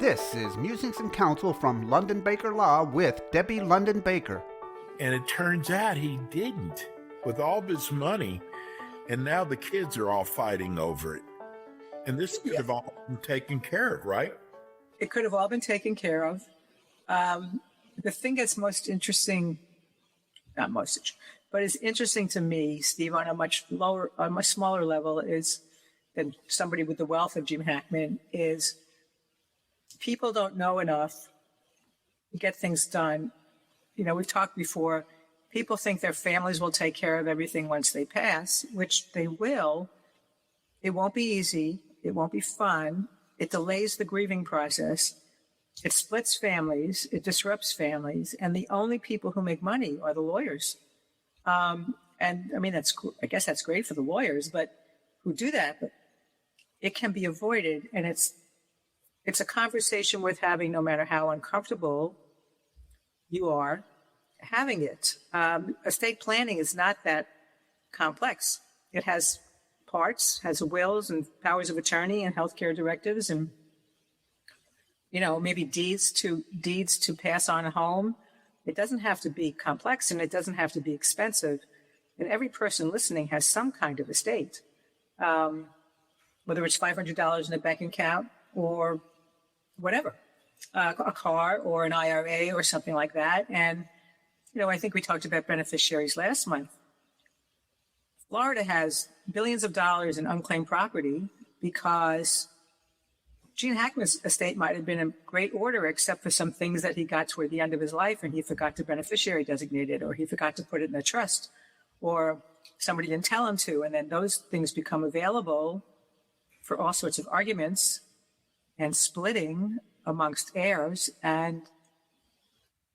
This is Musings and Counsel from London Baker Law with Debbie London Baker. And it turns out he didn't, with all this money, and now the kids are all fighting over it. And this could have all been taken care of, right? It could have all been taken care of. The thing that's most interesting, not most, but is interesting to me, Steve, on a much smaller level is than somebody with the wealth of Jim Hackman is people don't know enough to get things done. You know, we've talked before, people think their families will take care of everything once they pass, which they will. It won't be easy. It won't be fun. It delays the grieving process. It splits families. It disrupts families. And the only people who make money are the lawyers. And I mean, I guess that's great for the lawyers, but who do that, but it can be avoided. And it's a conversation worth having no matter how uncomfortable you are having it. Estate planning is not that complex. It has parts, has wills and powers of attorney and healthcare directives and, you know, maybe deeds to pass on a home. It doesn't have to be complex and it doesn't have to be expensive. And every person listening has some kind of estate, whether it's $500 in a bank account or whatever, a car or an IRA or something like that. And, you know, I think we talked about beneficiaries last month. Florida has billions of dollars in unclaimed property because Gene Hackman's estate might have been in great order, except for some things that he got toward the end of his life and he forgot to beneficiary designate it, or he forgot to put it in a trust, or somebody didn't tell him to. And then those things become available for all sorts of arguments and splitting amongst heirs, and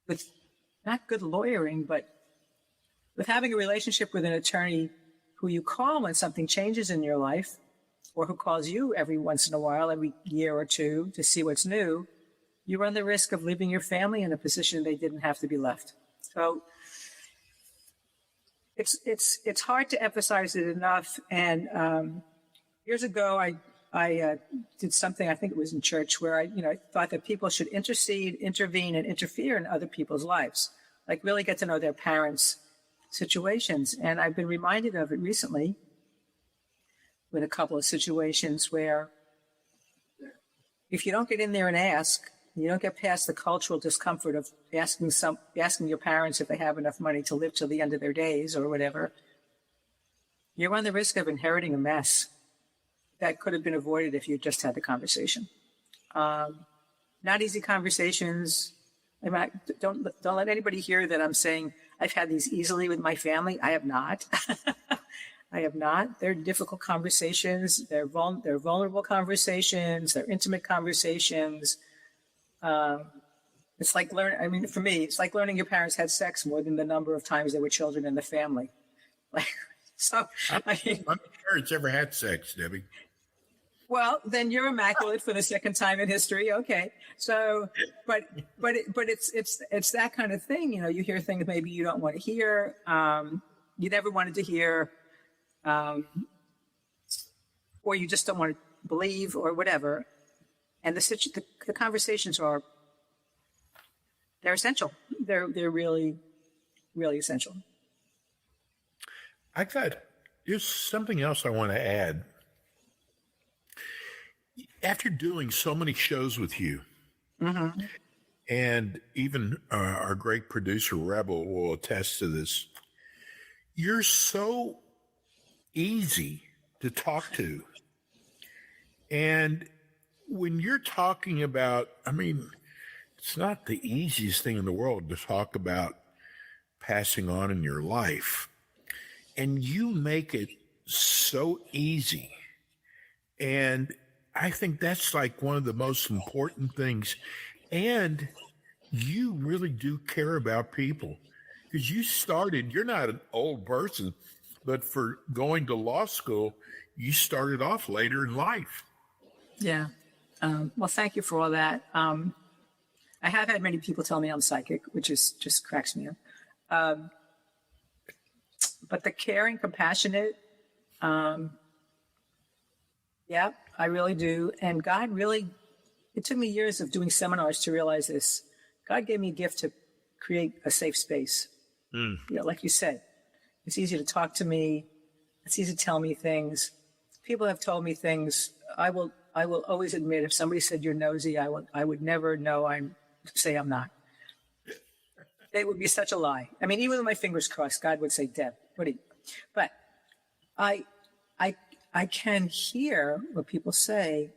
with not good lawyering, but with having a relationship with an attorney who you call when something changes in your life, or who calls you every once in a while, every year or two, to see what's new, you run the risk of leaving your family in a position they didn't have to be left. So it's hard to emphasize it enough. And years ago, I did something, I think it was in church, where I thought that people should intercede, intervene, and interfere in other people's lives, like really get to know their parents' situations. And I've been reminded of it recently with a couple of situations where if you don't get in there and ask, you don't get past the cultural discomfort of asking your parents if they have enough money to live till the end of their days or whatever, you run the risk of inheriting a mess that could have been avoided if you just had the conversation. Not easy conversations. Don't let anybody hear that I'm saying I've had these easily with my family. I have not. I have not. They're difficult conversations. They're vulnerable conversations. They're intimate conversations. It's like for me, it's like learning your parents had sex more than the number of times there were children in the family. My parents ever had sex, Debbie. Well, then you're immaculate for the second time in history. Okay. So, but it's that kind of thing. You know, you hear things maybe you don't want to hear, you never wanted to hear, or you just don't want to believe or whatever. And the conversations they're essential. They're really, really essential. There's something else I want to add. After doing so many shows with you, Mm-hmm. and even our great producer, Rebel, will attest to this, you're so easy to talk to. And when you're talking about, it's not the easiest thing in the world to talk about passing on in your life. And you make it so easy. And I think that's like one of the most important things. And you really do care about people, because you're not an old person, but for going to law school, you started off later in life. Yeah. Well, thank you for all that. I have had many people tell me I'm psychic, which is just cracks me up. But the caring, compassionate, yeah, I really do. And God really it took me years of doing seminars to realize this. God gave me a gift to create a safe space. Like you said, it's easy to talk to me. It's easy to tell me things. People have told me things. I will always admit if somebody said you're nosy, I would never know say I'm not. It would be such a lie. I mean, even with my fingers crossed, God would say, Deb, what are you? But I can hear what people say.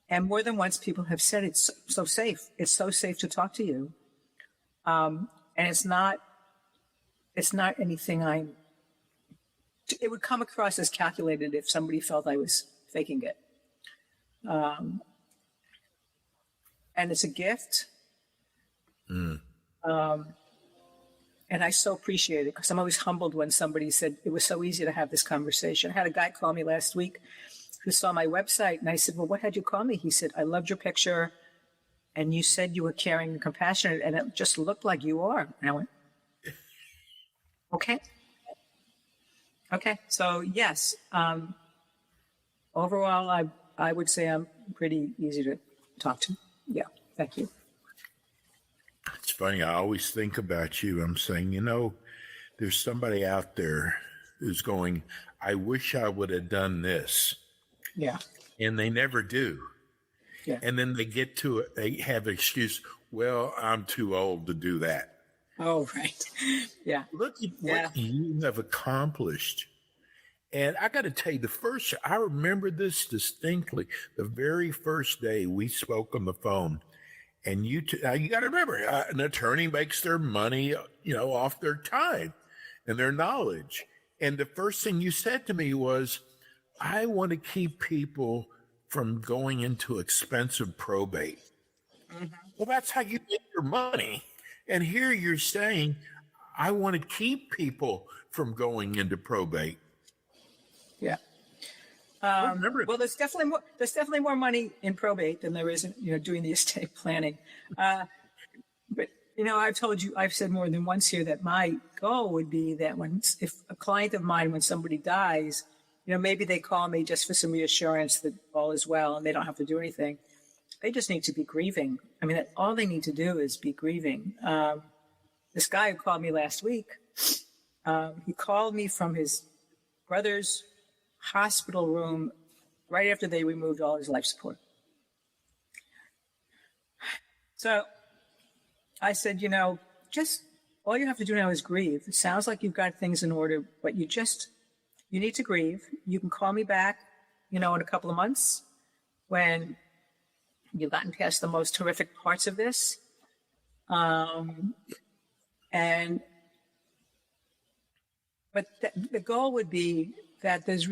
And more than once, people have said it's so safe. It's so safe to talk to you. And it's not anything it would come across as calculated if somebody felt I was faking it. And it's a gift. And I so appreciate it because I'm always humbled when somebody said it was so easy to have this conversation. I had a guy call me last week who saw my website, and I said, well, what had you call me? He said, I loved your picture, and you said you were caring and compassionate, and it just looked like you are. And I went, okay. Okay, so yes, overall, I would say I'm pretty easy to talk to. Yeah, thank you. It's funny. I always think about you. I'm saying, there's somebody out there who's going, I wish I would have done this. Yeah. And they never do. Yeah. And then they get to it. They have an excuse. Well, I'm too old to do that. Oh, right. Yeah. Look at what you have accomplished. And I got to tell you, I remember this distinctly. The very first day we spoke on the phone, and you got to remember, an attorney makes their money, off their time and their knowledge. And the first thing you said to me was, I want to keep people from going into expensive probate. Mm-hmm. Well, that's how you make your money. And here you're saying, I want to keep people from going into probate. Yeah. Well, there's definitely more money in probate than there is in, doing the estate planning. But, I've said more than once here that my goal would be that if a client of mine, when somebody dies, maybe they call me just for some reassurance that all is well and they don't have to do anything. They just need to be grieving. I mean, all they need to do is be grieving. This guy who called me last week, he called me from his brother's hospital room right after they removed all his life support. So I said, just all you have to do now is grieve. It sounds like you've got things in order, but you need to grieve. You can call me back, in a couple of months when you've gotten past the most horrific parts of this. But the goal would be that there's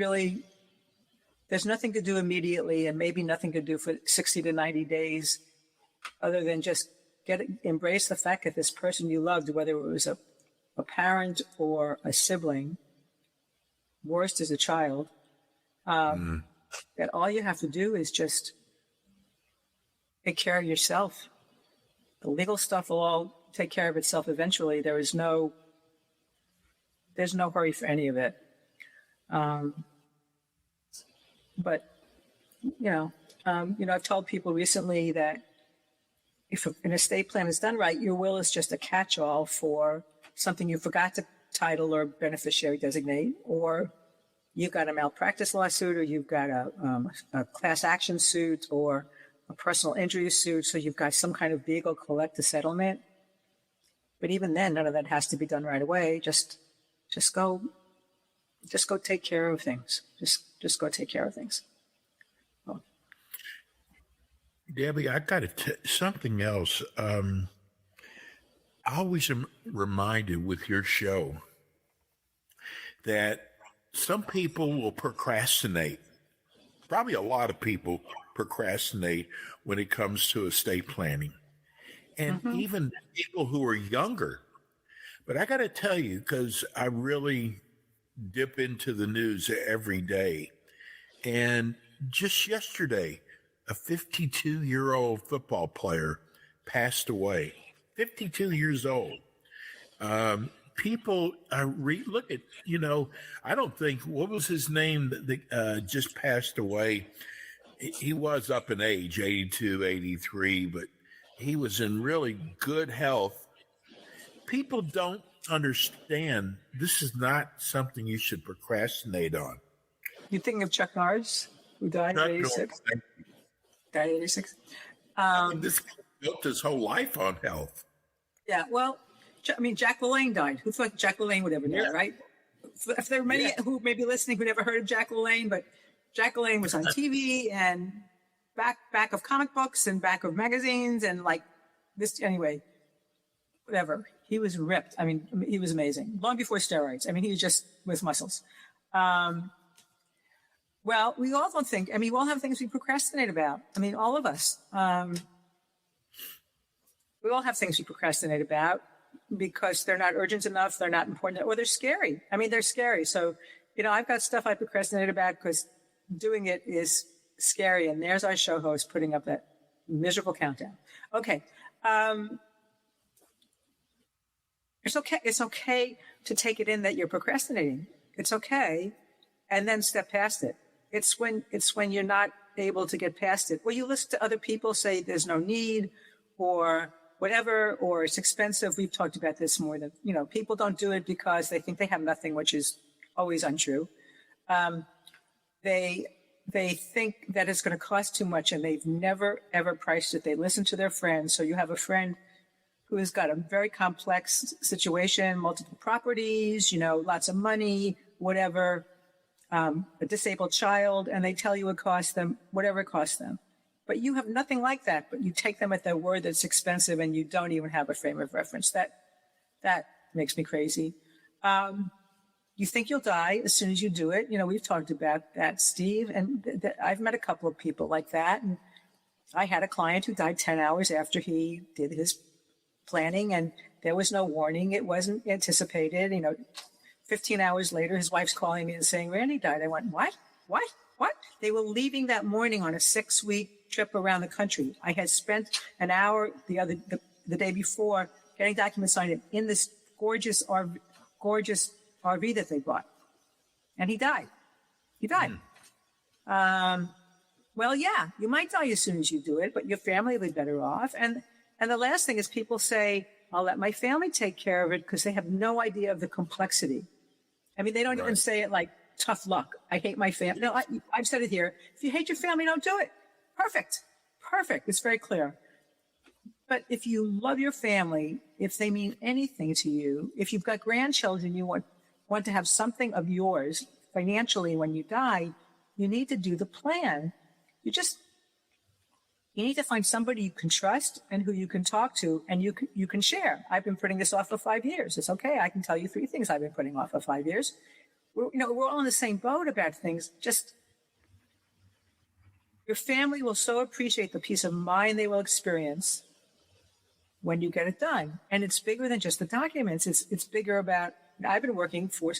nothing to do immediately and maybe nothing to do for 60 to 90 days other than just embrace the fact that this person you loved, whether it was a parent or a sibling, worst as a child, that all you have to do is just take care of yourself. The legal stuff will all take care of itself eventually. There's no hurry for any of it. But I've told people recently that if an estate plan is done right, your will is just a catch-all for something you forgot to title or beneficiary designate, or you've got a malpractice lawsuit, or you've got a class action suit, or a personal injury suit. So you've got some kind of legal collective settlement. But even then, none of that has to be done right away. Just go take care of things. Just go take care of things. Oh. Debbie, I got something else. I always am reminded with your show that some people will procrastinate. Probably a lot of people procrastinate when it comes to estate planning. And even people who are younger. But I got to tell you, because I really dip into the news every day. And just yesterday, a 52-year-old football player passed away. 52 years old. People look at, I don't think, what was his name that just passed away? he was up in age, 82, 83, but he was in really good health. People don't understand this is not something you should procrastinate on. You thinking of Chuck Norris, who died at 86? Died at 86. This guy built his whole life on health. Yeah, well, I mean, Jack LaLanne died. Who thought Jack LaLanne would ever die, right? If there are many who may be listening who never heard of Jack LaLanne, but Jack LaLanne was on TV and back of comic books and back of magazines and like this, anyway, whatever. He was ripped. I mean, he was amazing. Long before steroids. I mean, he was just with muscles. Well, we all don't think, I mean, we all have things we procrastinate about. I mean, all of us. We all have things we procrastinate about because they're not urgent enough, they're not important, or they're scary. I mean, they're scary. So, I've got stuff I procrastinate about because doing it is scary. And there's our show host putting up that miserable countdown. Okay. It's okay. It's okay to take it in that you're procrastinating. It's okay. And then step past it. It's when you're not able to get past it. Well, you listen to other people say there's no need or whatever, or it's expensive. We've talked about this more than, people don't do it because they think they have nothing, which is always untrue. They think that it's going to cost too much and they've never, ever priced it. They listen to their friends. So you have a friend who has got a very complex situation, multiple properties, lots of money, whatever, a disabled child, and they tell you it costs them whatever it costs them. But you have nothing like that, but you take them at their word that it's expensive and you don't even have a frame of reference. That makes me crazy. You think you'll die as soon as you do it. We've talked about that, Steve, and I've met a couple of people like that. And I had a client who died 10 hours after he did his planning, and there was no warning. It wasn't anticipated. 15 hours later, his wife's calling me and saying, Randy died. I went, what? They were leaving that morning on a 6-week trip around the country. I had spent an hour the day before getting documents signed in this gorgeous RV that they bought. And he died. Well, yeah, you might die as soon as you do it, but your family will be better off. And the last thing is people say, I'll let my family take care of it because they have no idea of the complexity. I mean, they don't even say it like tough luck. I hate my family. No, I've said it here. If you hate your family, don't do it. Perfect. It's very clear. But if you love your family, if they mean anything to you, if you've got grandchildren, you want to have something of yours financially when you die, you need to do the plan. You need to find somebody you can trust and who you can talk to and you can share. I've been putting this off for 5 years. It's okay. I can tell you 3 things I've been putting off for 5 years. We're all in the same boat about things. Just your family will so appreciate the peace of mind they will experience when you get it done. And it's bigger than just the documents. It's bigger about, I've been talking for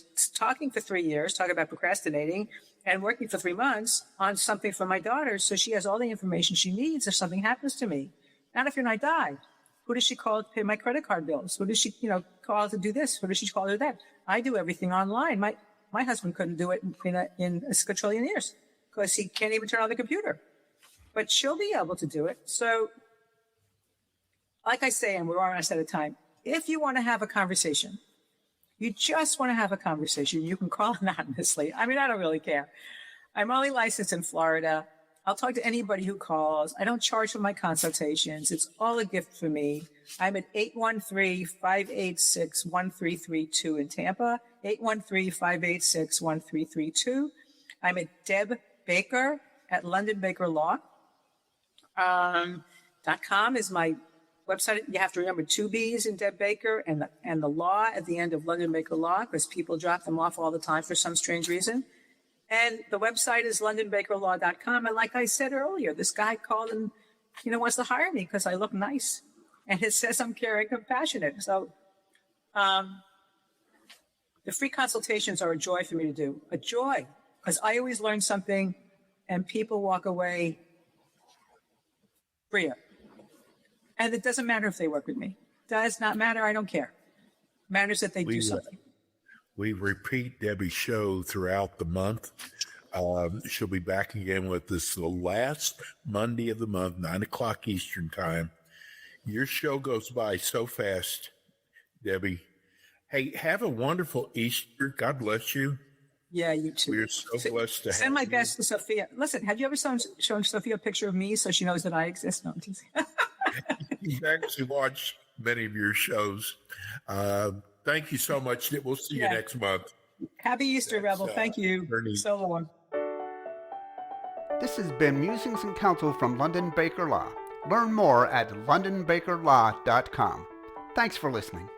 3 years, talking about procrastinating, and working for 3 months on something for my daughter so she has all the information she needs if something happens to me. Not if I die. Who does she call to pay my credit card bills? Who does she, call to do this? Who does she call to do that? I do everything online. My husband couldn't do it in a quadrillion years because he can't even turn on the computer. But she'll be able to do it. So, like I say, and we're almost out of time, if you want to have a conversation, you just want to have a conversation, you can call anonymously. I mean, I don't really care. I'm only licensed in Florida. I'll talk to anybody who calls. I don't charge for my consultations. It's all a gift for me. I'm at 813-586-1332 in Tampa, 813-586-1332. I'm at Deb Baker at LondonBakerLaw.com is my website. You have to remember 2 B's in Deb Baker and the law at the end of London Baker Law because people drop them off all the time for some strange reason. And the website is LondonBakerLaw.com. And like I said earlier, this guy called and, wants to hire me because I look nice. And it says I'm caring, compassionate. So the free consultations are a joy for me to do. A joy. Because I always learn something and people walk away freer. And it doesn't matter if they work with me. Does not matter. I don't care. Matters that they do something. We repeat Debbie's show throughout the month. She'll be back again with us the last Monday of the month, 9 o'clock Eastern time. Your show goes by so fast, Debbie. Hey, have a wonderful Easter. God bless you. Yeah, you too. We're so blessed to have Send my you. best to Sophia. Listen, have you ever shown Sophia a picture of me so she knows that I exist? No, I'm teasing. We've actually watched many of your shows. Thank you so much. We'll see you next month. Happy Easter, Rebel. That's, Thank you. Bernie. So long. This has been Musings and Counsel from London Baker Law. Learn more at londonbakerlaw.com. Thanks for listening.